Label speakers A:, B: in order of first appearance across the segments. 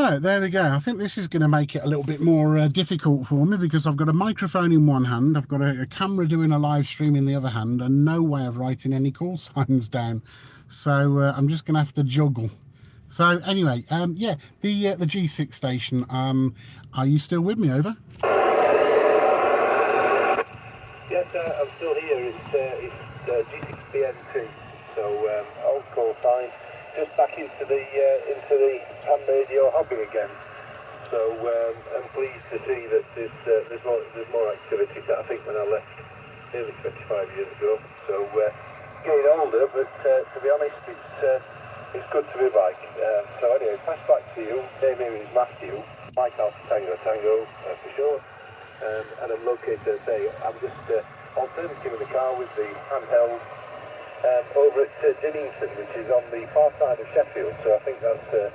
A: Right, there we go. I think this is going to make it a little bit more difficult for me because I've got a microphone in one hand, I've got a camera doing a live stream in the other hand, and no way of writing any call signs down. So I'm just going to have to juggle. So anyway, yeah, the G6 station. Are you still with me? Over.
B: Yes, I'm still here. It's G6BN2. So old call sign. Just back into the ham radio hobby again. So I'm pleased to see that there's more activity than I think when I left nearly 25 years ago. So getting older, but to be honest, it's good to be back. So anyway, pass back to you. Name here is Matthew. Mike Alpha Tango Tango for short. And I'm located. I'm just alternative in the car with the handheld. Over at Denington, which is on the far side of Sheffield, so I think that's a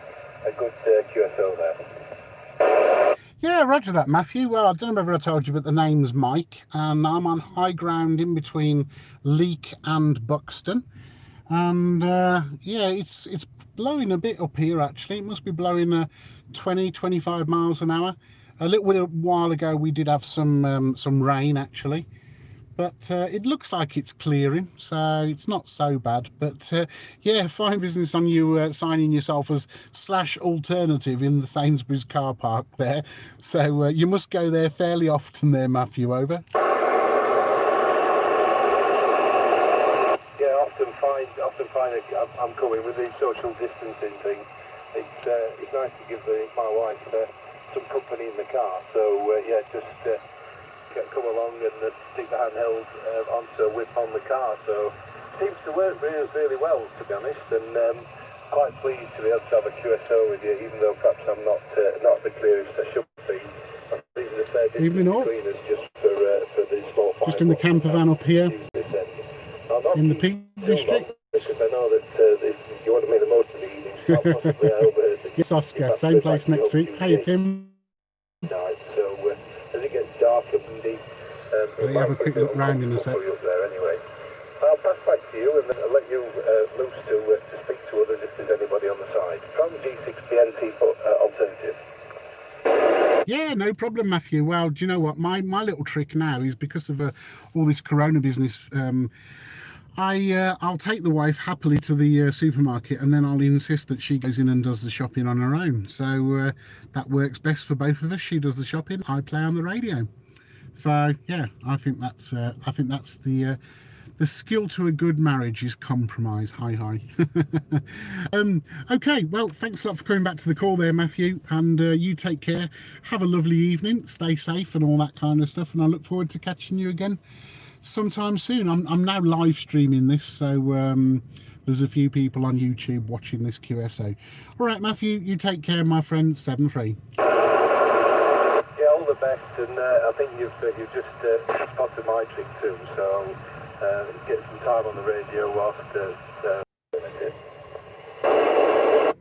B: good QSO there.
A: Yeah, roger that, Matthew. Well, I don't know whether I told you, but the name's Mike, and I'm on high ground in between Leek and Buxton. And yeah, it's blowing a bit up here, actually. It must be blowing 20-25 miles an hour. A little while ago, we did have some rain, actually. But it looks like it's clearing, so it's not so bad. But yeah, fine business on you signing yourself as /alternative in the Sainsbury's car park there. So you must go there fairly often there, Matthew. Over.
B: Yeah, often find I'm coming with the social distancing thing. It's nice to give my wife some company in the car. So yeah, just. Come along and stick the handheld onto a whip on the car, so seems to work really well, to be honest, and quite pleased to be able to have a QSO with you, even though perhaps I'm not the clearest I should be. I think there's a fair distance between us just for the small.
A: Just in the camper van up here in the Peak District.
B: Because I know that you want to make the most of the evening, so possibly I overheard that.
A: Yes, Oscar, same place next week. Hey, Tim.
B: Night, so as it gets dark and windy,
A: I'll have a quick look round in a sec.
B: Up there anyway. I'll pass back to you and then I'll let you loose to speak to others if there's anybody on the side. From G6BNT alternative.
A: Yeah, no problem, Matthew. Well, do you know what? My little trick now is because of all this Corona business. I'll take the wife happily to the supermarket, and then I'll insist that she goes in and does the shopping on her own. So that works best for both of us. She does the shopping, I play on the radio. So yeah, I think that's the skill to a good marriage is compromise. Hi. Okay, well, thanks a lot for coming back to the call there, Matthew, and you take care. Have a lovely evening, stay safe and all that kind of stuff, and I look forward to catching you again sometime soon. I'm now live streaming this, so there's a few people on YouTube watching this QSO. All right, Matthew, you take care, my friend. 7-3.
B: Yeah, all the best, and I think you've just spotted my trick too. So get some time on the radio whilst.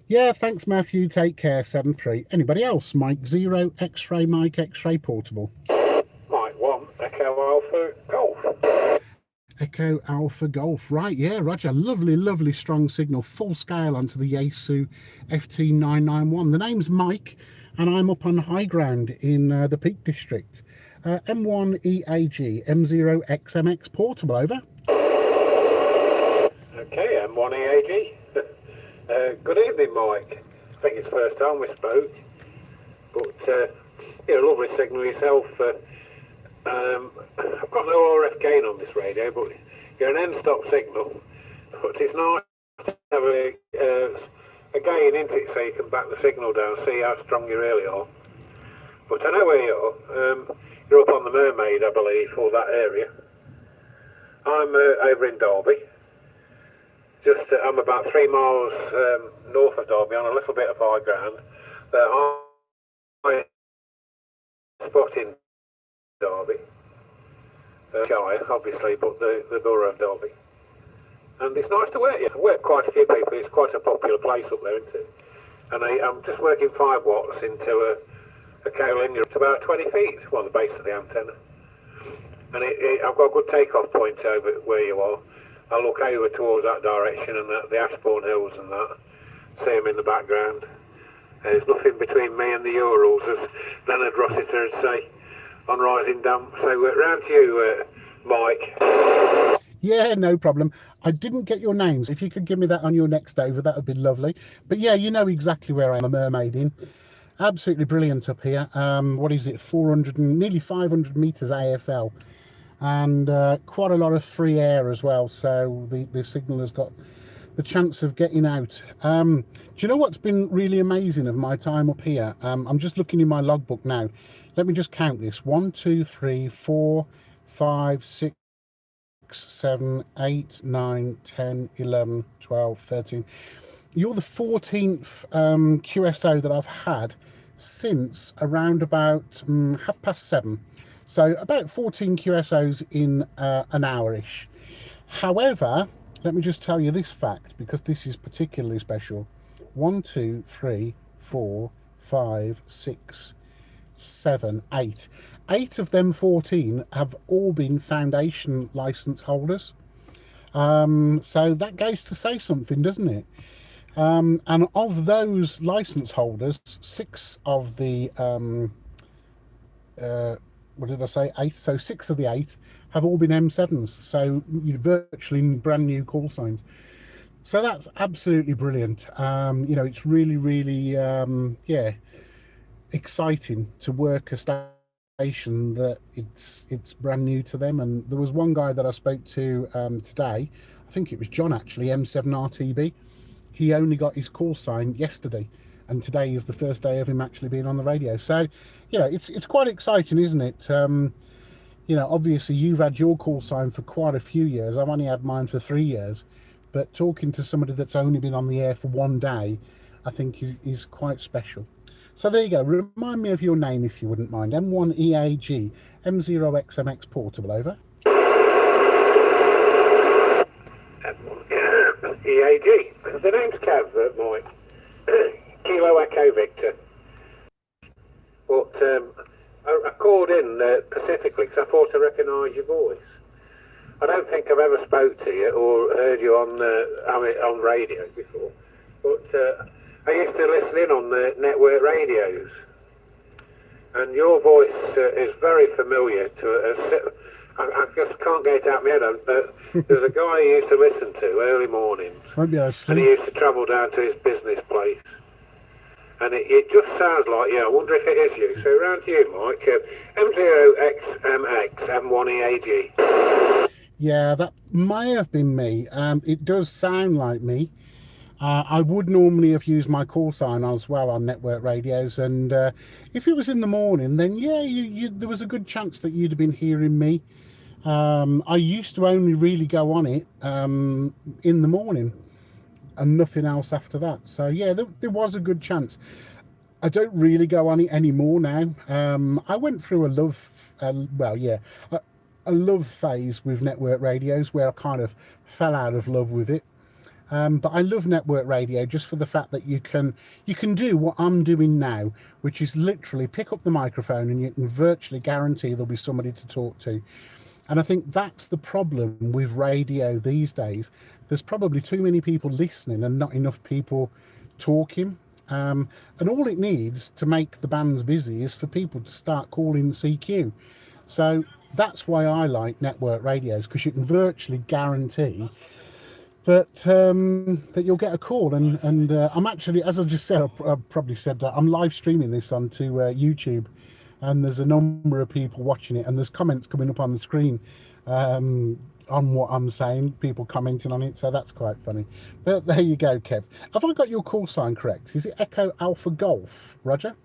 A: Yeah, thanks, Matthew. Take care. 7-3. Anybody else? Mike 0, X-ray Mike, X-ray portable.
B: Mike 1, Echo Alpha Golf.
A: Echo Alpha Golf. Right, yeah, Roger. Lovely strong signal, full scale onto the Yaesu FT991. The name's Mike, and I'm up on high ground in the Peak District. M1EAG, M0XMX portable. Over.
B: Okay, M1EAG. Good evening, Mike. I think it's the first time we spoke, but you're a lovely signal yourself. I've got no RF gain on this radio, but you're an end-stop signal. But it's nice to have a gain, isn't it, so you can back the signal down, see how strong you really are. But I know where you are. You're up on the Mermaid, I believe, or that area. I'm over in Derby. I'm about 3 miles north of Derby on a little bit of high ground. I'm spotting Derby. Shire, obviously, but the borough of Derby. And it's nice to work here. I work quite a few people. It's quite a popular place up there, isn't it? And I'm just working 5 watts into a cable in it's about 20 feet, well, the base of the antenna. And I've got a good takeoff point over where you are. I look over towards that direction and the Ashbourne Hills and that. See them in the background. There's nothing between me and the Urals, as Leonard Rossiter would say on Rising Damp. So round to you, Mike.
A: Yeah, no problem. I didn't get your names. If you could give me that on your next over, that would be lovely. But yeah, you know exactly where I am, a mermaid in. Absolutely brilliant up here. What is it, 400 and nearly 500 meters ASL, and quite a lot of free air as well, so the signal has got the chance of getting out. Do you know what's been really amazing of my time up here? I'm just looking in my logbook now. Let me just count this: 1, 2, 3, 4, 5, 6, 7, 8, 9, 10, 11, 12, 13. You're the 14th QSO that I've had since around about 7:30. So about 14 QSOs in an hour-ish. However, let me just tell you this fact, because this is particularly special. 1, 2, 3, 4, 5, 6, 7, 8. 8 of them 14 have all been foundation license holders. So that goes to say something, doesn't it? And of those license holders, 6 of the what did I say? 8. So 6 of the 8 have all been M7s. So you virtually brand new call signs. So that's absolutely brilliant. You know, it's really, really, yeah, exciting to work a station that it's brand new to them. And there was one guy that I spoke to today. I think it was John actually, M7RTB. He only got his call sign yesterday, and today is the first day of him actually being on the radio. So, you know, it's quite exciting, isn't it? You know, obviously you've had your call sign for quite a few years. I've only had mine for 3 years, but talking to somebody that's only been on the air for one day, I think is quite special. So there you go. Remind me of your name if you wouldn't mind. M1EAG, M0XMX Portable, over.
B: EAG. The name's Cav, Mike. Kilo Echo Victor. But I called in specifically because I thought I recognised your voice. I don't think I've ever spoke to you or heard you on radio before. But I used to listen in on the network radios. And your voice is very familiar to I just can't get it out of my head. There's a guy I used to listen to early mornings,
A: Won't be able to sleep.
B: and he used to travel down to his business place. And it just sounds like, yeah, I wonder if it is you. So round to you, Mike. M0XMX M1EAG.
A: Yeah, that may have been me. It does sound like me. I would normally have used my call sign as well on network radios, and if it was in the morning, then yeah, there was a good chance that you'd have been hearing me. I used to only really go on it in the morning and nothing else after that. So yeah, there was a good chance. I don't really go on it anymore now. I went through a love phase with network radios where I kind of fell out of love with it. But I love network radio just for the fact that you can do what I'm doing now, which is literally pick up the microphone and you can virtually guarantee there'll be somebody to talk to. And I think that's the problem with radio these days. There's probably too many people listening and not enough people talking. And all it needs to make the bands busy is for people to start calling CQ. So that's why I like network radios, because you can virtually guarantee that that you'll get a call. And I'm actually, as I just said, I probably said that I'm live streaming this onto YouTube, and there's a number of people watching it, and there's comments coming up on the screen on what I'm saying, people commenting on it, so that's quite funny. But there you go, Kev. Have I got your call sign correct? Is it Echo Alpha Golf, Roger?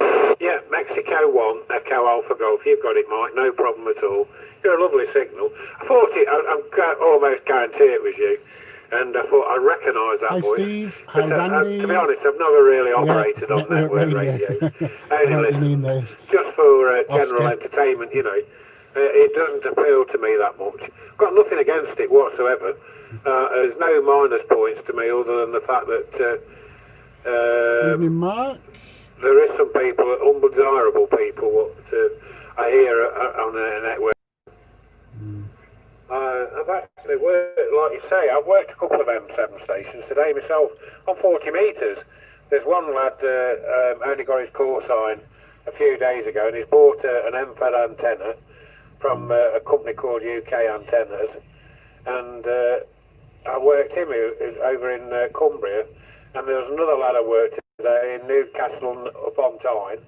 B: Yeah, Mexico 1, Echo Alpha Golf. You've got it, Mike. No problem at all. You're a lovely signal. I thought I'm almost guarantee it was you. And I thought I recognised that
A: Hi,
B: voice.
A: Steve. Hi, Randy.
B: To be honest, I've never really operated on network radio.
A: I know what you mean there.
B: Just for general entertainment, you know. It doesn't appeal to me that much. I've got nothing against it whatsoever. There's no minus points to me other than the fact that
A: Evening, Mark.
B: there is some people, undesirable people, what I hear on a network. I've actually worked, like you say, I've worked a couple of M7 stations today myself on 40 metres, There's one lad only got his call sign a few days ago, and he's bought an MFAD antenna from a company called UK Antennas, and I worked him over in Cumbria, and there was another lad I worked today in Newcastle upon Tyne,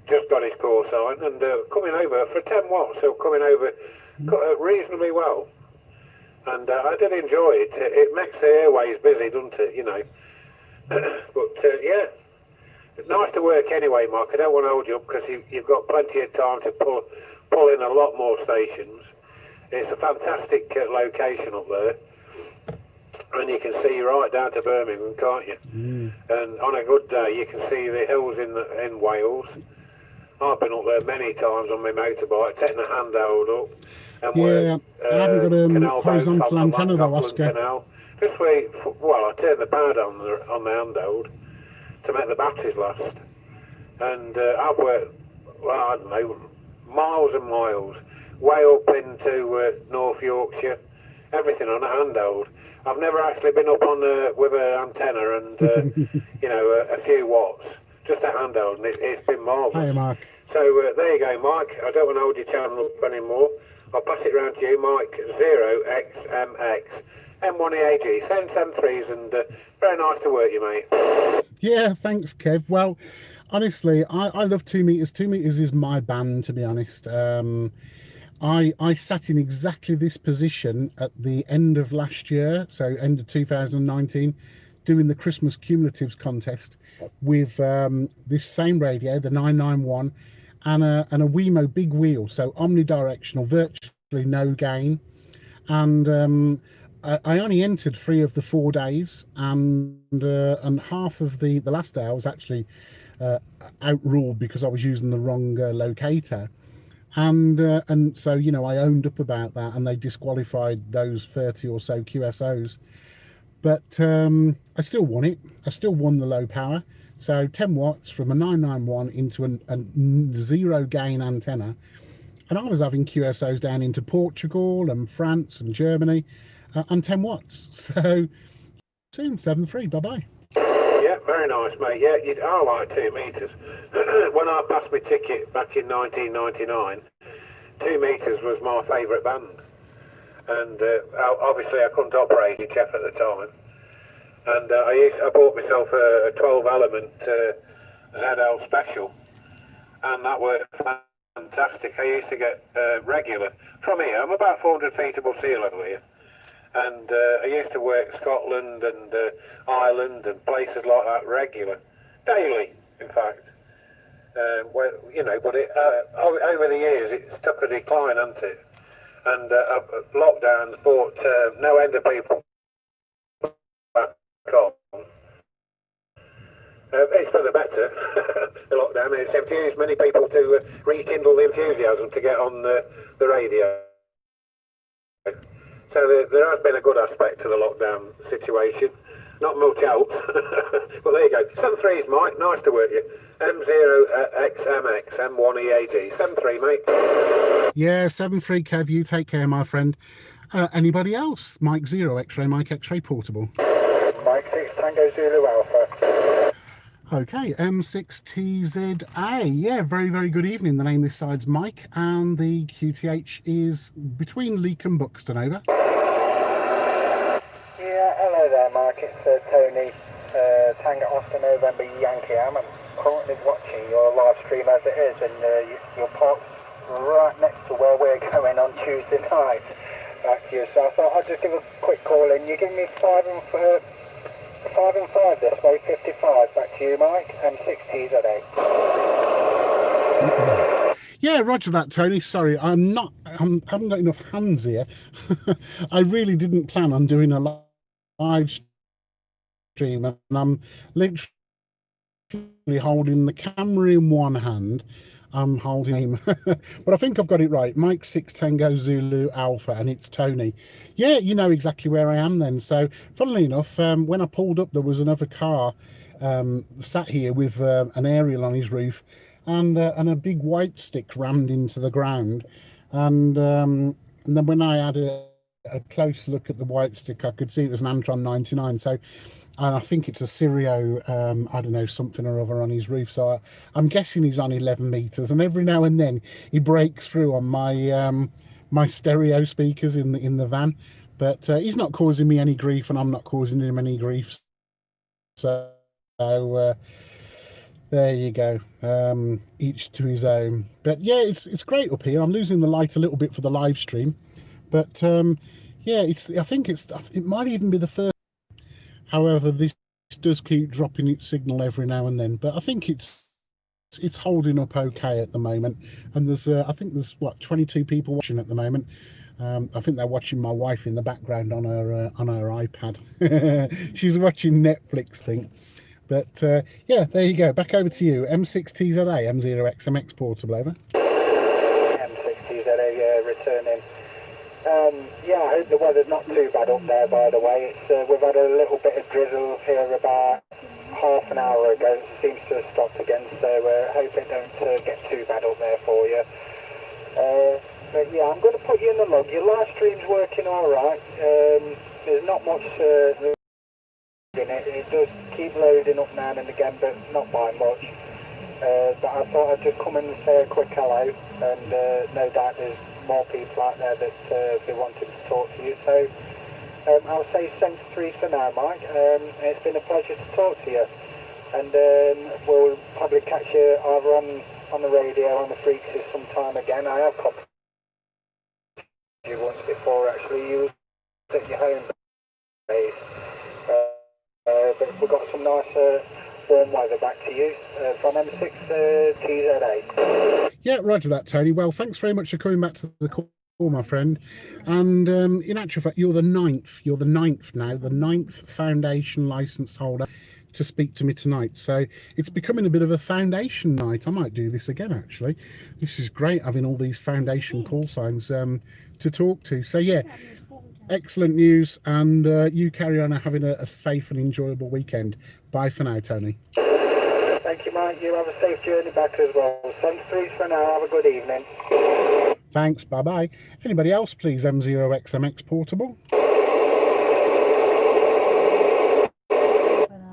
B: just got his call sign, and coming over for 10 watts, so coming over reasonably well. And I did enjoy it. It makes the airways busy, doesn't it, you know. But yeah, it's nice to work anyway, Mark. I don't want to hold you up because you've got plenty of time to pull in a lot more stations. It's a fantastic location up there, and you can see right down to Birmingham, can't you? And on a good day, you can see the hills in Wales. I've been up there many times on my motorbike, taking a handheld up. And
A: yeah, I haven't got a horizontal antenna though, Oscar.
B: Canal. This way, well, I turned the pad on the handheld to make the batteries last. And I've worked, well, I don't know, miles and miles, way up into North Yorkshire, everything on a handheld. I've never actually been up on with an antenna and, you know, a few watts, just a handheld, and it's been marvellous.
A: Hi, Mark.
B: So there you go, Mike. I don't want to hold your channel up anymore. I'll pass it round to you, Mike 0XMX M1EAG. Send 3s, and very nice to work you, mate.
A: Yeah, thanks, Kev. Well, honestly, I love 2 meters. 2 meters is my band, to be honest. I sat in exactly this position at the end of last year, so end of 2019, doing the Christmas cumulatives contest with this same radio, the 991, and a Wemo big wheel, so omnidirectional, virtually no gain. And I only entered 3 of the 4 days, and half of the last day I was actually outruled because I was using the wrong locator. And so, you know, I owned up about that, and they disqualified those 30 or so QSOs. But I still won it. I still won the low power. So 10 watts from a 991 into a 0 gain antenna. And I was having QSOs down into Portugal and France and Germany on 10 watts. So soon, 7.3. Bye-bye.
B: Yeah, very nice, mate. Yeah, I like 2 meters. When I passed my ticket back in 1999, 2 meters was my favourite band. And obviously I couldn't operate it at the time. And I bought myself a 12 element ZL special, and that worked fantastic. I used to get regular from here. I'm about 400 feet above sea level here. And I used to work Scotland and Ireland and places like that regular, daily, in fact. Well, you know, but over the years it's took a decline, hasn't it? And lockdown brought no end of people back on. It's for the better, the lockdown. It's infused many people to rekindle the enthusiasm to get on the radio. So there has been a good aspect to the lockdown situation. Not much else, but there you go. 7.3s, Mike. Nice to work you. M0XMX M1EAG. 7.3, mate.
A: Yeah, 7.3, Kev. You take care, my friend. Anybody else? Mike 0 X-ray, Mike X-ray portable.
B: Mike 6 Tango Zulu Alpha.
A: Okay, M6TZA. Yeah, very, very good evening. The name this side's Mike, and the QTH is between Leek and Buxton, over.
C: Yeah, hello there, Mike. It's Tony, Tango Oscar November Yankee. I'm currently watching your live stream as it is, and you're parked right next to where we're going on Tuesday night. Back to you. So I thought I'd just give a quick call in. You give me 5 and 5 this way, 55. Back to you, Mike. M6TZA.
A: Yeah, roger that, Tony. Sorry, I haven't got enough hands here. I really didn't plan on doing a live stream, and I'm literally holding the camera in one hand. I'm holding aim. But I think I've got it right. Mike 6 Tango Zulu Alpha, and it's Tony. Yeah, you know exactly where I am then. So funnily enough, when I pulled up, there was another car sat here with an aerial on his roof, and a big white stick rammed into the ground. And then when I had a close look at the white stick, I could see it was an Antron 99. So and I think it's a Sirio, I don't know, something or other on his roof. So I'm guessing he's on 11 meters, and every now and then he breaks through on my stereo speakers in the van. But he's not causing me any grief, and I'm not causing him any grief. So there you go. Each to his own. But yeah, it's great up here. I'm losing the light a little bit for the live stream, but yeah, I think it might even be the first. However, this does keep dropping its signal every now and then, but I think it's holding up okay at the moment. And there's I think there's what, 22 people watching at the moment. I think they're watching my wife in the background on her iPad. She's watching Netflix, I think. But yeah, there you go. Back over to you. M6TZA, M0XMX portable, over.
C: M6TZA returning. Yeah, I hope the weather's not too bad up there, by the way. We've had a little bit of drizzle here about half an hour ago. It seems to have stopped again, so hope it don't get too bad up there for you. But yeah, I'm going to put you in the log. Your live stream's working all right. There's not much in it. It does keep loading up now and again, but not by much. But I thought I'd just come in and say a quick hello, and no doubt there's more people out there that be wanting to talk to you. So I'll say thanks 3 for now, Mike. It's been a pleasure to talk to you, and we'll probably catch you either on the radio on the frequency sometime again. I have copied you once before, actually. You was at your home base, but we've got some nice warm weather back to you from M6TZA.
A: Yeah, roger that, Tony. Well, thanks very much for coming back to the call, my friend. And in actual fact, you're the ninth now, the ninth foundation license holder to speak to me tonight. So it's becoming a bit of a foundation night. I might do this again, actually. This is great, having all these foundation call signs to talk to. So yeah, excellent news, and you carry on having a safe and enjoyable weekend. Bye for now, Tony.
C: Thank you, Mike. You have a safe journey back as well. Thanks, please, for now. Have a good evening.
A: Thanks. Bye-bye. Anybody else, please? M0XMX portable.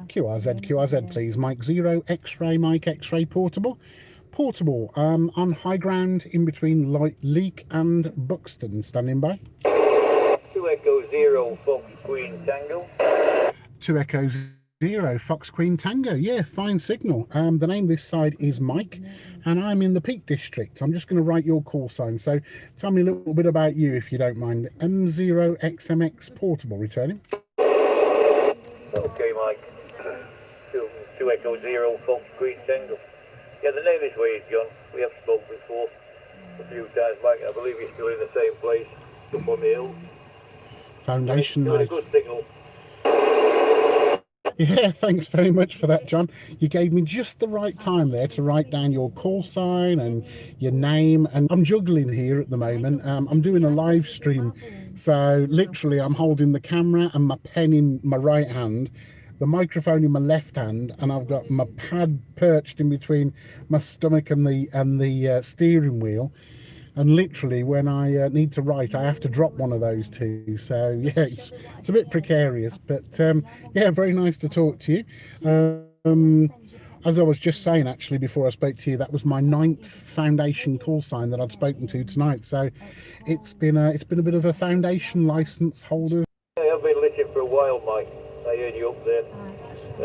A: QRZ, please. Mike 0, X-ray, Mike X-ray portable. Portable, on high ground in between Leek and Buxton. Standing by.
B: 2 Echo 0, Fox Queen Tango.
A: 2 Echo 0, Fox Queen Tango. Yeah, fine signal. The name this side is Mike, and I'm in the Peak District. I'm just going to write your call sign. So tell me a little bit about you, if you don't mind. M0XMX portable returning.
B: Okay, Mike. 2 Echo 0, Fox Queen Tango. Yeah, the name is where he's gone. We have spoken before a few times, Mike. I believe he's still in the same place, up on the hill.
A: Foundation
B: nice.
A: night.
B: A good signal.
A: Yeah, thanks very much for that, John. You gave me just the right time there to write down your call sign and your name. And I'm juggling here at the moment. I'm doing a live stream, so literally I'm holding the camera and my pen in my right hand, the microphone in my left hand, and I've got my pad perched in between my stomach and the steering wheel. And literally when I need to write, I have to drop one of those two. So yeah, it's a bit precarious, but yeah, very nice to talk to you. As I was just saying, actually, before I spoke to you, that was my 9th foundation call sign that I'd spoken to tonight. So it's been a bit of a foundation license holder.
B: Yeah, I've been listening for a while, Mike. I heard you up there,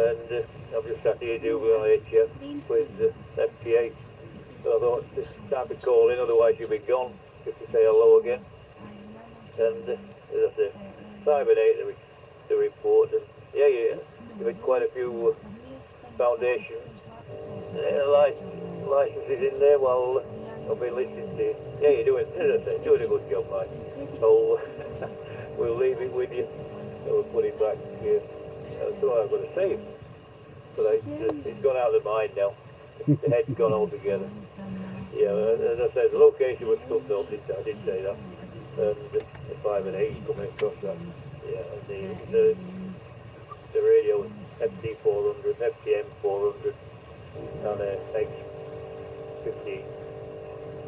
B: and I've just sat here doing my HF with FTA. So I thought it's time to call in, otherwise you'll be gone, just to say hello again. And as I said, 5 and 8 the report, and yeah, you've had quite a few foundation licenses in there while I've been listening to you. Yeah, you're doing, as I said, doing a good job, Mike. So we'll leave it with you, and we'll put it back here. That's what I'm going to say. But it's gone out of the mind now. The head's gone altogether. Yeah, as I said, the location was stuffed up, I did say that. And the 5 and 8 coming across that. Yeah, and the radio was FT400, FTM 400, and X15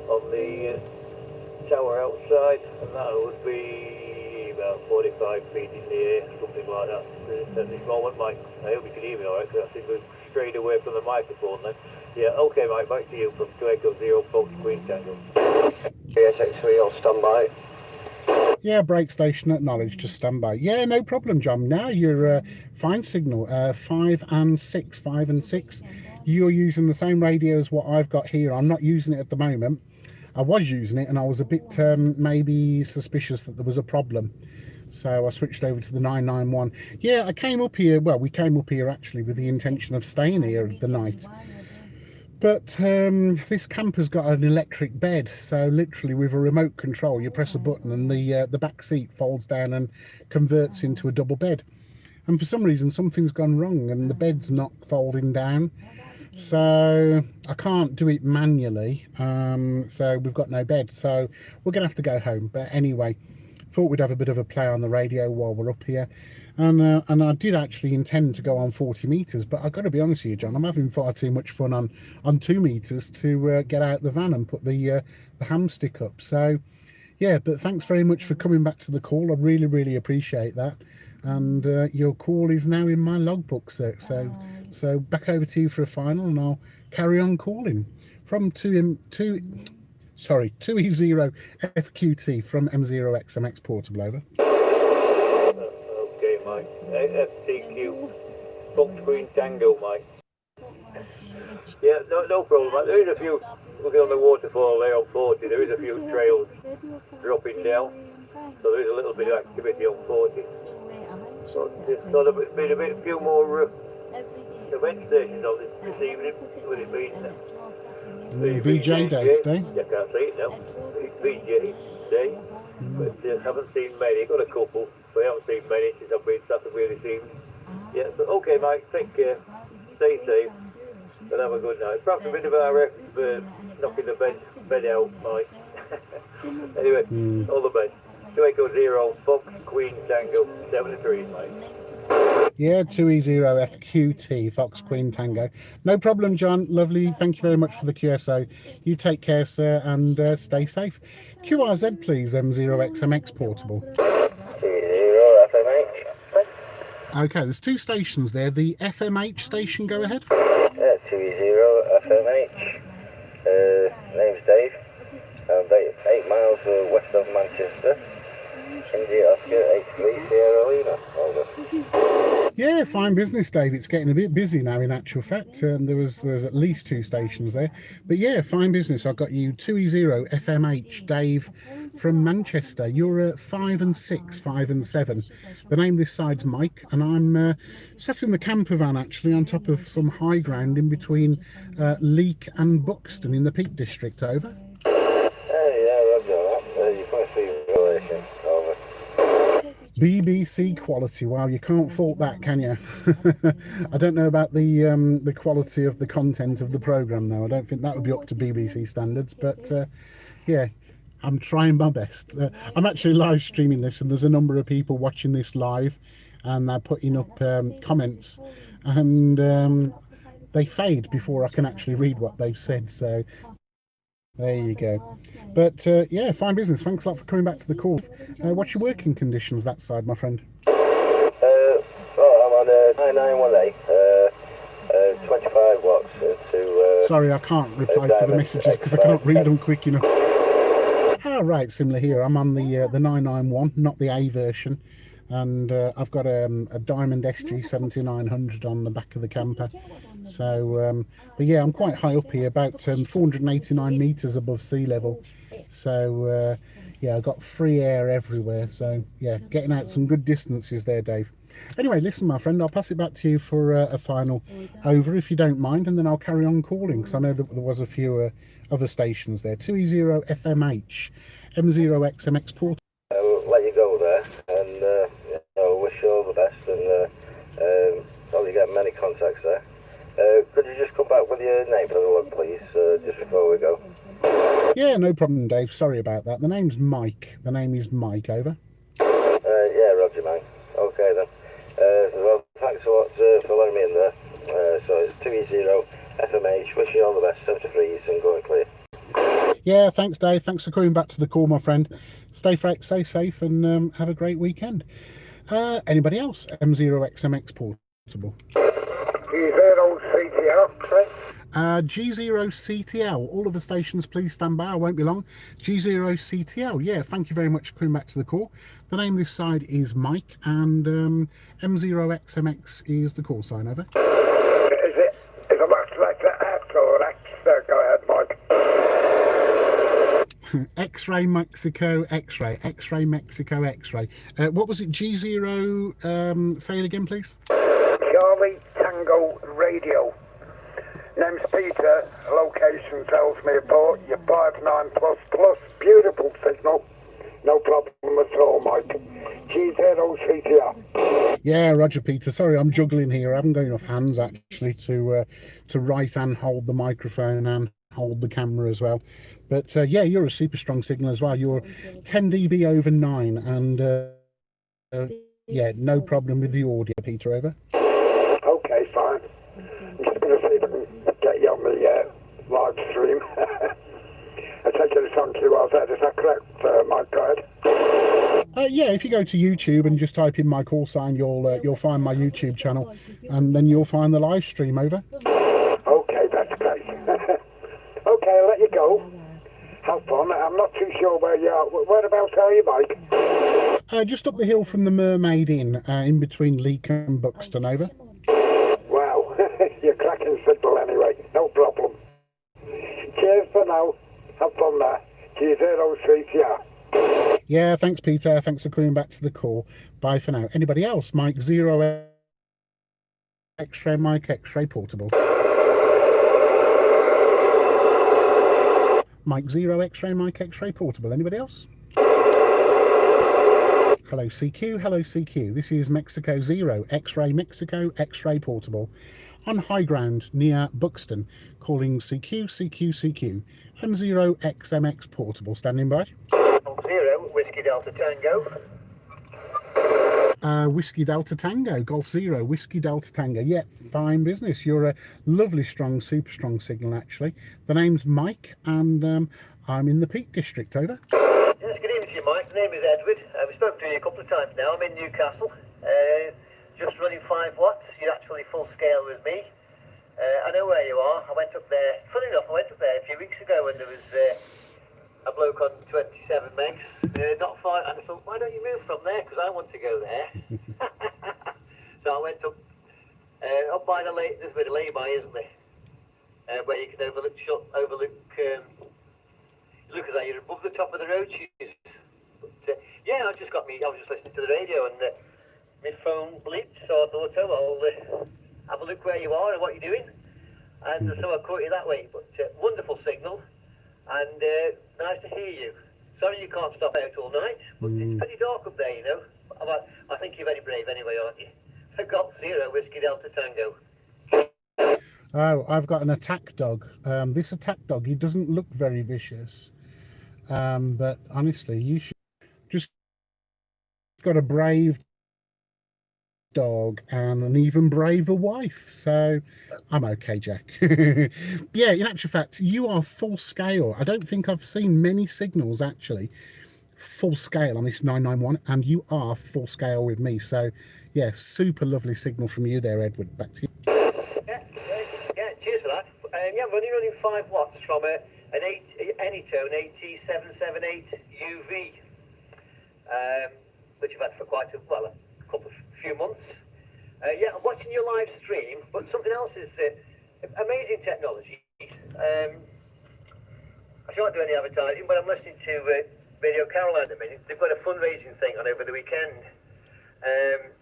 B: on the tower outside, and that would be about 45 feet in the air, something like that. at this moment, Mike. I hope you can hear me alright, because I think we've strayed away from the microphone then. Yeah, okay, Mike, back to you from 280 Fox Queen Tango.
C: PSX3 on standby.
A: Yeah, break station acknowledged, just stand by. Yeah, no problem, John. Now you're fine signal. 5 and 6, 5 and 6. You're using the same radio as what I've got here. I'm not using it at the moment. I was using it and I was a bit maybe suspicious that there was a problem. So I switched over to the 991. Yeah, I came up here, well, we came up here actually with the intention of staying here the night. But this camper's got an electric bed, so literally with a remote control, you press a button and the back seat folds down and converts into a double bed. And for some reason, something's gone wrong and the bed's not folding down. So I can't do it manually, so we've got no bed. So we're going to have to go home. But anyway, thought we'd have a bit of a play on the radio while we're up here. And I did actually intend to go on 40 meters, but I've got to be honest with you, John, I'm having far too much fun on 2 meters to get out the van and put the hamstick up. So yeah, but thanks very much for coming back to the call. I really appreciate that. And your call is now in my logbook, sir. So back over to you for a final, and I'll carry on calling from 2E0 FQT from M0XMX Portable, over.
B: Okay, Mike. FCQ, Fox Queen Tango, Mike. Yeah, no problem, Mike. There is a few, looking on the waterfall there on 40, there is a few trails dropping down, so there is a little bit of activity on 40. But there's got a few more event stations on this evening, with it being
A: VJ Day today.
B: I can't see it now. It's VJ Day, but haven't seen many. Got a couple, but I haven't seen many since I've been Saturday this evening. Yeah, so okay, Mike, take care, stay safe, and have a good night. Perhaps a bit of RF knocking the bed out, Mike. Anyway, all the best. 280 Fox Queen Tango 73, Mike.
A: Yeah, 2E0 FQT Fox Queen Tango. No problem, John. Lovely. Thank you very much for the QSO. You take care, sir, and stay safe. QRZ, please, M0XMX Portable.
C: 2E0 FMH.
A: Okay, there's 2 stations there. The FMH station, go ahead.
C: Yeah, 2E0 FMH. Name's Dave. I'm 8 miles west of Manchester. India Oscar 83 Sierra Lima. Over.
A: Yeah, fine business, Dave. It's getting a bit busy now, in actual fact. There's at least 2 stations there. But yeah, fine business. I've got you 2E0 FMH, Dave from Manchester. You're 5 and 6, 5 and 7. The name this side's Mike, and I'm sat in the camper van actually on top of some high ground in between Leek and Buxton in the Peak District, over.
C: Yeah, Roger that. You must be relation. Over.
A: BBC quality. Wow, you can't fault that, can you? I don't know about the quality of the content of the programme though. I don't think that would be up to BBC standards, but yeah, I'm trying my best. I'm actually live streaming this, and there's a number of people watching this live, and they're putting up comments, and they fade before I can actually read what they've said. So there you go. But yeah, fine business. Thanks a lot for coming back to the call. What's your working conditions that side, my friend?
C: Well, I'm on a 9918, 25 watts to...
A: Sorry, I can't reply to the messages because I can't read them quick enough. Oh, right, similar here. I'm on the 991, not the A version. And I've got a Diamond SG 7900 on the back of the camper. So, but yeah, I'm quite high up here, about 489 meters above sea level. So, yeah, I've got free air everywhere. So, yeah, getting out some good distances there, Dave. Anyway, listen, my friend, I'll pass it back to you for a final over, if you don't mind, and then I'll carry on calling, because I know that there was a few other stations there. 2E0 FMH, M0XMX Port.
C: Let you go there, and wish you all the best, and hope you get many contacts there. Could you just come back with your name for the log, please, just before we go?
A: Yeah, no problem, Dave. Sorry about that. The name's Mike. The name is Mike, over.
C: Yeah, Roger, man. Okay, then. Well, thanks a lot for letting me in there. So it's 2E0 FMH. Wish you all the best. 73 and going clear.
A: Yeah, thanks, Dave. Thanks for coming back to the call, my friend. Stay safe, and have a great weekend. Anybody else? M0XMX portable.
C: G0CTL, correct?
A: G0CTL. All of the stations, please stand by. I won't be long. G0CTL. Yeah, thank you very much for coming back to the call. The name this side is Mike, and M0XMX is the call sign. Over.
C: Is it like the X or X? Go ahead, Mike.
A: X-ray Mexico X-ray, X-ray Mexico X-ray. What was it? G0. Say it again, please.
C: Charlie Tango Radio. Name's Peter. Location tells me about your 59++. Beautiful signal. No problem at all, Mike. G0CTR.
A: Yeah, Roger, Peter. Sorry, I'm juggling here. I haven't got enough hands actually to write and hold the microphone and hold the camera as well. But yeah, you're a super strong signal as well. You're 10 dB over 9, and yeah, no problem with the audio, Peter. Over.
C: Okay, fine. I'm just going to see if I can get you on the live stream. I take it it's on QRZ, is that correct, Mike? Go ahead.
A: Yeah, if you go to YouTube and just type in my call sign, you'll find my YouTube channel, and then you'll find the live stream. Over.
C: Okay, that's great. Okay, I'll let you go. Have fun. I'm not too sure where you are. Whereabouts are you, Mike?
A: Just up the hill from the Mermaid Inn, in between Leek and Buxton. Over.
C: Wow, you're cracking signal anyway. No problem. Cheers for now. Have fun there. G0CTR.
A: Yeah, thanks, Peter. Thanks for coming back to the call. Bye for now. Anybody else? Mike 0 X-ray, Mike X-ray portable. Mike 0 X-ray, Mike X-ray portable. Anybody else? Hello CQ, hello CQ. This is Mexico 0 X-ray Mexico X-ray portable on high ground near Buxton, calling CQ, CQ, CQ. M0 XMX portable, standing by.
C: 0 Whiskey Delta Tango.
A: Whiskey Delta Tango, Golf 0, Whiskey Delta Tango. Yeah, fine business. You're a lovely, strong, super strong signal, actually. The name's Mike, and I'm in the Peak District. Over.
D: Yes, good evening to you, Mike. The name is Edward. We've spoken to you a couple of times now. I'm in Newcastle, just running 5 watts. You're actually full scale with me. I know where you are. I went up there. Funny enough, I went up there a few weeks ago when there was a bloke on 27 megs, not far, and I thought, why don't you move from there? Because I want to go there. So I went up by the lake. There's a bit of lay-by, isn't there? Where you can overlook. Look at that, you're above the top of the road. But, yeah, I was just listening to the radio, and my phone bleeped, so I thought, oh, I'll have a look where you are and what you're doing. And so I caught you that way. But wonderful signal, and nice to hear you. Sorry you can't stop out all night, but it's pretty dark up there, you know. I think you're very brave anyway, aren't you? Golf 0 Whiskey Delta Tango.
A: Oh, I've got an attack dog. This attack dog, he doesn't look very vicious. But honestly, you should just got a brave dog and an even braver wife, so I'm okay, Jack. Yeah, in actual fact, you are full scale. I don't think I've seen many signals actually full scale on this 991, and you are full scale with me. So yeah, super lovely signal from you there, Edward. Back to you.
D: Yeah, cheers for that. Yeah, I'm only running 5 watts from an Anytone AT778 UV, which I've had for quite a few months. Yeah, I'm watching your live stream, but something else is amazing technology. I can't do any advertising, but I'm listening to Radio Caroline at the minute. They've got a fundraising thing on over the weekend, and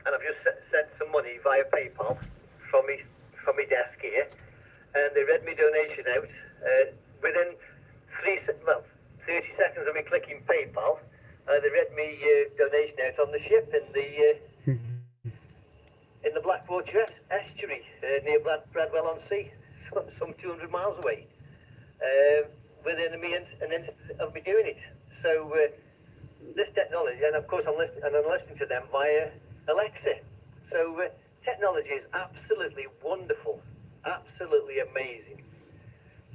D: I've just sent some money via PayPal from my desk here, and they read me donation out within 30 seconds of me clicking PayPal. They read me donation out on the ship in the Blackwater estuary near Bradwell on Sea, some 200 miles away. Within me an instant of me doing it. So this technology, and of course I'm listening to them via Alexa. So technology is absolutely wonderful, absolutely amazing.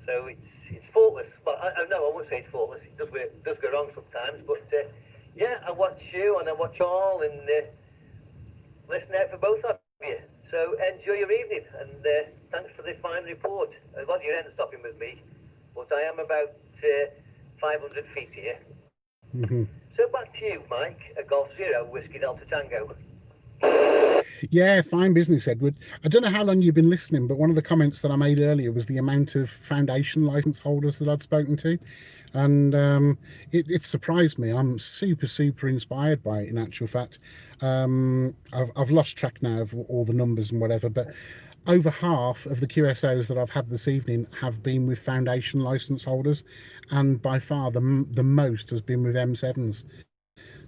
D: So it's faultless. Well, I won't say it's faultless. It does go wrong sometimes, but Yeah, I watch you and I watch all and listen out for both of you. So enjoy your evening and thanks for the fine report. Well, you ain't stopping with me, but I am about 500 feet here.
A: Mm-hmm.
D: So back to you, Mike, a Golf Zero Whiskey Delta Tango.
A: Yeah, fine business, Edward. I don't know how long you've been listening, but one of the comments that I made earlier was the amount of foundation license holders that I'd spoken to, and it surprised me. I'm super inspired by it. In actual fact, I've lost track now of all the numbers and whatever, but over half of the QSOs that I've had this evening have been with foundation license holders, and by far the most has been with M7s.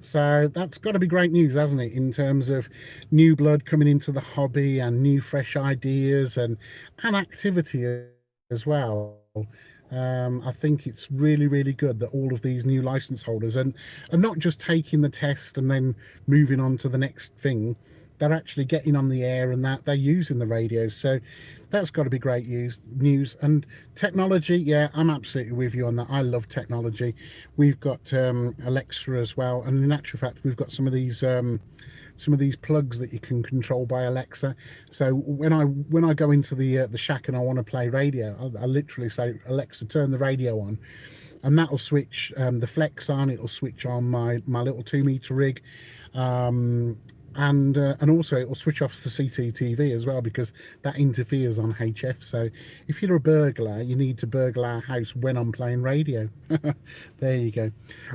A: So that's got to be great news, hasn't it, in terms of new blood coming into the hobby and new fresh ideas and activity as well. I think it's really good that all of these new license holders and are not just taking the test and then moving on to the next thing. They're actually getting on the air and that they're using the radios. So that's got to be great news. And technology, yeah, I'm absolutely with you on that. I love technology. We've got Alexa as well, and in actual fact, we've got some of these plugs that you can control by Alexa. So when I go into the shack and I want to play radio, I literally say, Alexa, turn the radio on, and that'll switch the flex on. It'll switch on my little 2-meter rig. And also it will switch off the CCTV as well, because that interferes on HF. So if you're a burglar, you need to burgle our house when I'm playing radio. There you go.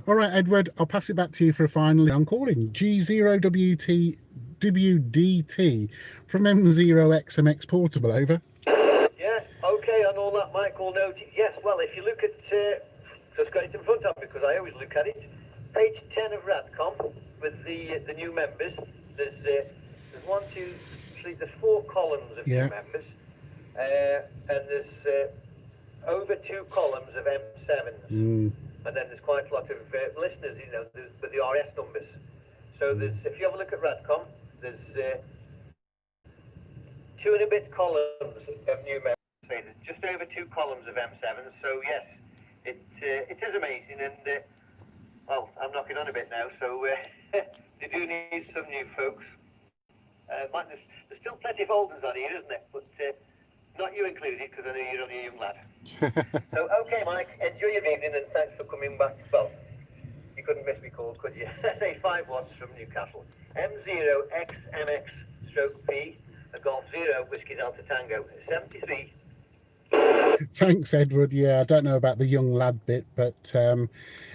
A: All right, Edward, I'll pass it back to you for a final. I'm calling G0WT WDT from M0XMX Portable, over.
D: Yeah, okay, on all that, Michael noted. Yes, well, if you look at, just got it in front of me because I always look at it, page 10 of Radcom with the new members. There's 1, 2, 3, there's 4 columns of new members, and there's over 2 columns of M7s, and then there's quite a lot of listeners, you know, with the RS numbers. So there's, if you have a look at Radcom, there's 2 and a bit columns of new members. There's just over 2 columns of M7s. So yes, it is amazing, and well, I'm knocking on a bit now, so they do need some new folks. There's still plenty of olders on here, isn't there? But not you included, because I know you're only a young lad. So, okay, Mike, enjoy your evening, and thanks for coming back. Well, you couldn't miss me call, could you? Say 5 watts from Newcastle. M0XMX/P, a Golf Zero Whiskey Delta Tango, 73.
A: Thanks, Edward. Yeah, I don't know about the young lad bit, but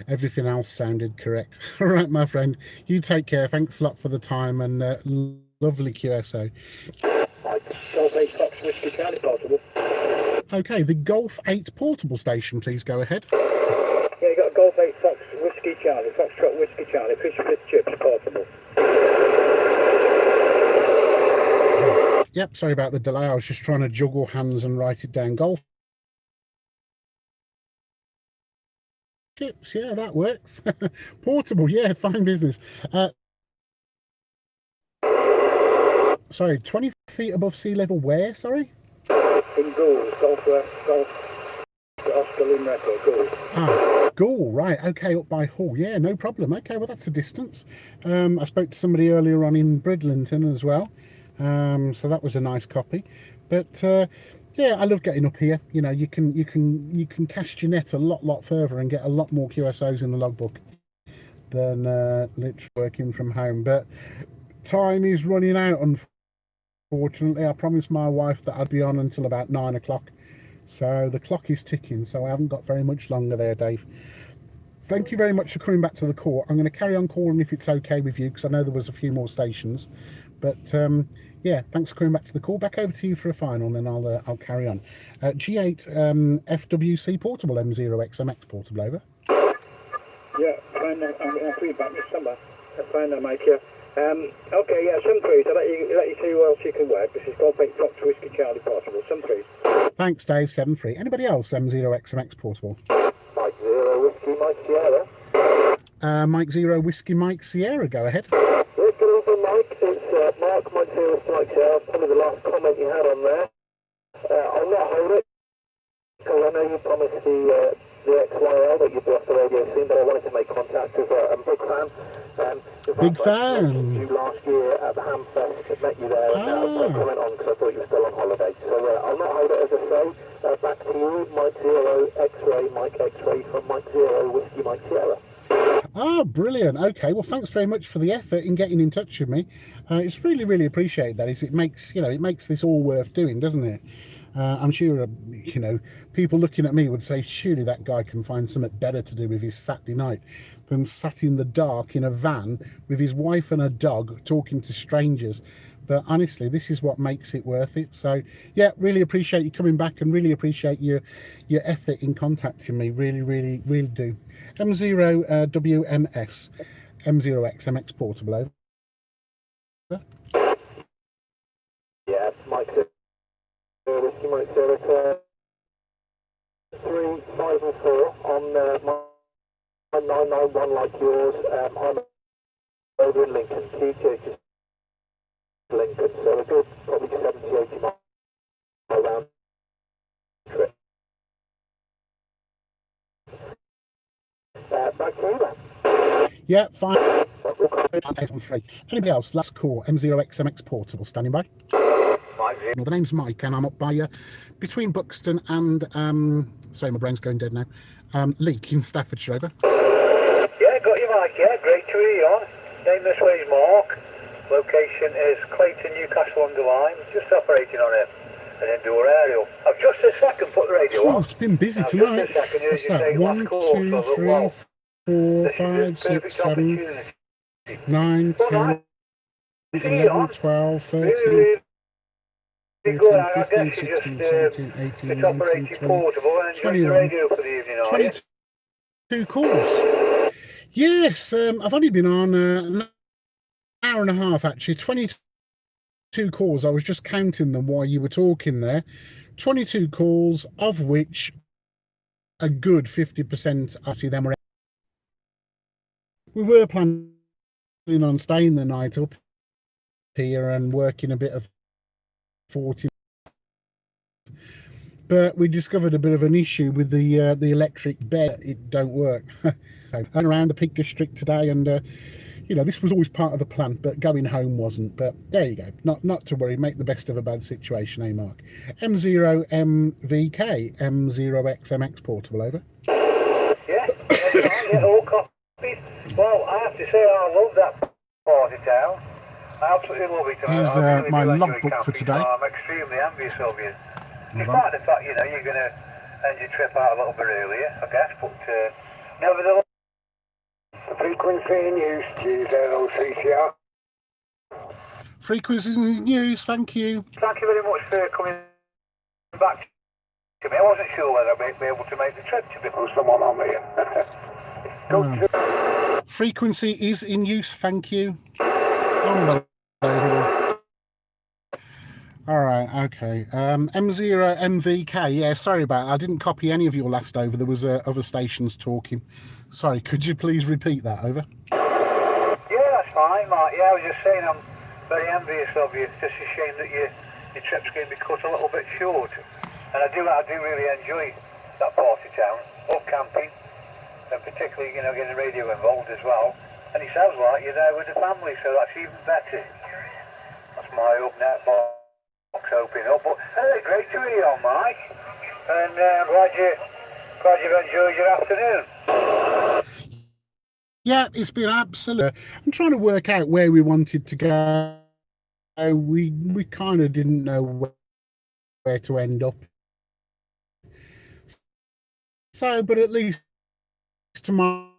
A: everything else sounded correct. All right, my friend, you take care. Thanks a lot for the time, and lovely QSO.
C: Golf 8 Fox Whiskey Charlie Portable.
A: Okay, the Golf 8 Portable station, please go ahead.
C: Yeah, you got a Golf 8 Fox Whiskey Charlie, Foxtrot Whiskey Charlie, fish with chips portable.
A: Yep, sorry about the delay. I was just trying to juggle hands and write it down. Golf chips, yeah, that works. Portable, yeah, fine business. Sorry, 20 feet above sea level where, sorry?
C: In Gould, Golf Oscar Lima Echo, Gould.
A: Ah, Gould, right, okay, up by Hull, yeah, no problem. Okay, well, that's a distance. I spoke to somebody earlier on in Bridlington as well, so that was a nice copy. But yeah, I love getting up here. You know, you can cast your net a lot further and get a lot more QSOs in the logbook than literally working from home. But time is running out, unfortunately. I promised my wife that I'd be on until about 9 o'clock. So the clock is ticking, so I haven't got very much longer there, Dave. Thank you very much for coming back to the call. I'm going to carry on calling if it's okay with you, because I know there was a few more stations. But yeah, thanks for coming back to the call. Back over to you for a final, and then I'll carry on. G8 FWC Portable, M0XMX Portable, over.
C: Yeah, fine. I'll call you back this summer. Fine now, Mike. Yeah. Okay, yeah, some trees. I'll let you see who else you can work. This is Golf 8 Fox Whiskey Charlie Portable. Some trees.
A: Thanks, Dave. 7-3. Anybody else? M0XMX Portable.
B: Mike Zero Whiskey Mike Sierra.
A: Mike Zero Whiskey Mike Sierra. Go ahead.
B: Yes, good evening, Mike. It's Mark, Mike Zero Whiskey Mike Sierra. Probably the last comment you had on there. I'll not hold it, because I know you promised the the XYL that you'll be off the radio soon, but I wanted to make contact because I'm a big fan. In
A: Big
B: fact, I
A: fan.
B: mentioned you last year at the Hamfest, met you there, and I put a comment on because I thought you were still on holiday. So I'll not hold it as I say. Back to you, Mike Zero X-Ray, Mike X-Ray from Mike Zero, Whiskey Mike Sierra.
A: Ah, brilliant. Okay, well, thanks very much for the effort in getting in touch with me. It's really appreciated that. It makes, it makes this all worth doing, doesn't it? I'm sure, people looking at me would say, surely that guy can find something better to do with his Saturday night than sat in the dark in a van with his wife and a dog talking to strangers. But honestly, this is what makes it worth it. So yeah, really appreciate you coming back, and really appreciate your effort in contacting me. Really do. M0 WMS M0XMX portable over.
B: Yeah, Mike Zero, Whiskey Mike Sierra, 3, 5 and 4 on my 991 like yours. I'm over in Lincoln, QTH Lincoln, so a good probably 70-80 mile round trip. Back to you then.
A: Yeah, fine. Anybody else? Last call. M0XMX portable standing by. Well, the name's Mike, and I'm up by between Buxton and sorry, my brain's going dead now. Leek in Staffordshire. Over.
D: Yeah, got you, Mike. Yeah, great to hear you on. Name this way is Mark. Location is Clayton, Newcastle under Lyme. Just operating on an indoor aerial. I've just a second put the radio on.
A: It's been busy
D: now,
A: tonight.
D: Just a second,
A: What's that? 1, 2, 3, 4, 5, 6, 7, 9, 10, 11, 12, 13, 14, 15, 16, 17, 18, 19, 20, 21, 22 calls. Yes, I've only been on an hour and a half actually. 22 calls. I was just counting them while you were talking there. 22 calls, of which a good 50% actually them were. We were planning on staying the night up here and working a bit of 40, but we discovered a bit of an issue with the electric bed. It don't work. I went around the Peak District today, and this was always part of the plan, but going home wasn't. But there you go. Not to worry. Make the best of a bad situation, eh, Mark? M0 MVK M0XMX portable over.
D: Yeah, all copies. Well, I have to say I love that party town. I absolutely love it.
A: Here's
D: really
A: my
D: do
A: logbook for
D: camping,
A: today.
D: So I'm extremely envious of you. Despite the fact, you're going to end your trip out a little bit earlier, I guess, but nevertheless.
B: The frequency in use, G0CCR.
A: Frequency in use, thank you.
D: Thank you very much for coming back to me. I wasn't sure whether I'd be able to make the trip to be someone on me.
A: Frequency is in use, thank you. Unbelievable. All right, okay. M0 MVK, yeah, sorry about that. I didn't copy any of your last over. There was other stations talking. Sorry, could you please repeat that, over?
D: Yeah, that's fine, Mark. Yeah, I was just saying I'm very envious of you. It's just a shame that your trip's going to be cut a little bit short. And I do really enjoy that party town. Love camping, and particularly, getting radio involved as well. And it sounds like you're there with the family, so that's even better. That's my up-net box opening up. But great to hear you on, Mike. And glad you've enjoyed your afternoon.
A: Yeah, it's been absolute. I'm trying to work out where we wanted to go. We kind of didn't know where to end up. So, but at least tomorrow's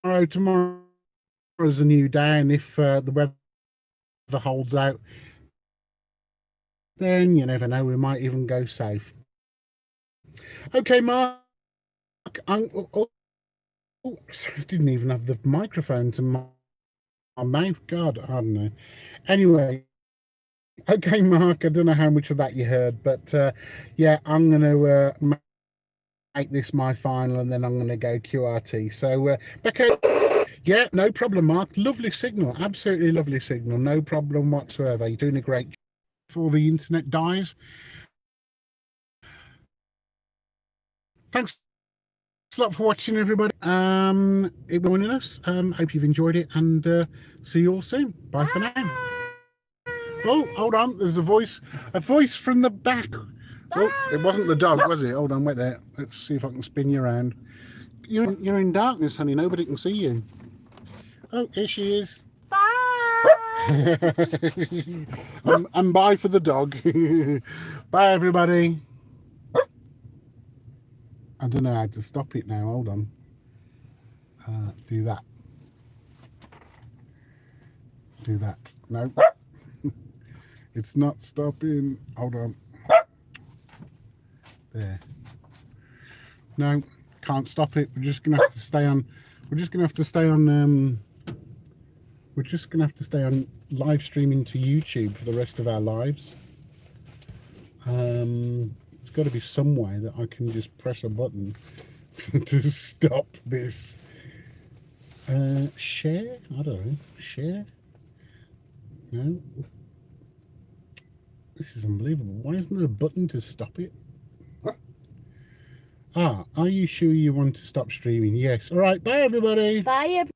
A: a new day, and if the weather holds out, then you never know, we might even go safe. Okay, Mark, I didn't even have the microphone to my mouth. God, I don't know. Anyway, okay, Mark, I don't know how much of that you heard, but yeah, I'm going to make this my final, and then I'm going to go QRT. So, Becca, yeah, no problem, Mark. Lovely signal, absolutely lovely signal. No problem whatsoever. You're doing a great job. Before the internet dies. Thanks a lot for watching, everybody. It joining us. Hope you've enjoyed it, and see you all soon. Bye for now. Oh, hold on. There's a voice from the back. Oh, it wasn't the dog, was it? Hold on, wait there. Let's see if I can spin you around. You're in darkness, honey. Nobody can see you. Oh, here she is. Bye. And bye for the dog. Bye, everybody. I don't know how to stop it now. Hold on. Do that. Do that. No. It's not stopping. Hold on. There. No, can't stop it. We're just gonna have to stay on. We're just gonna have to stay on. We're just gonna have to stay on live streaming to YouTube for the rest of our lives. It's got to be some way that I can just press a button to stop this. Share? I don't know. Share? No. This is unbelievable. Why isn't there a button to stop it? Ah, are you sure you want to stop streaming? Yes. All right. Bye, everybody.
E: Bye, everybody.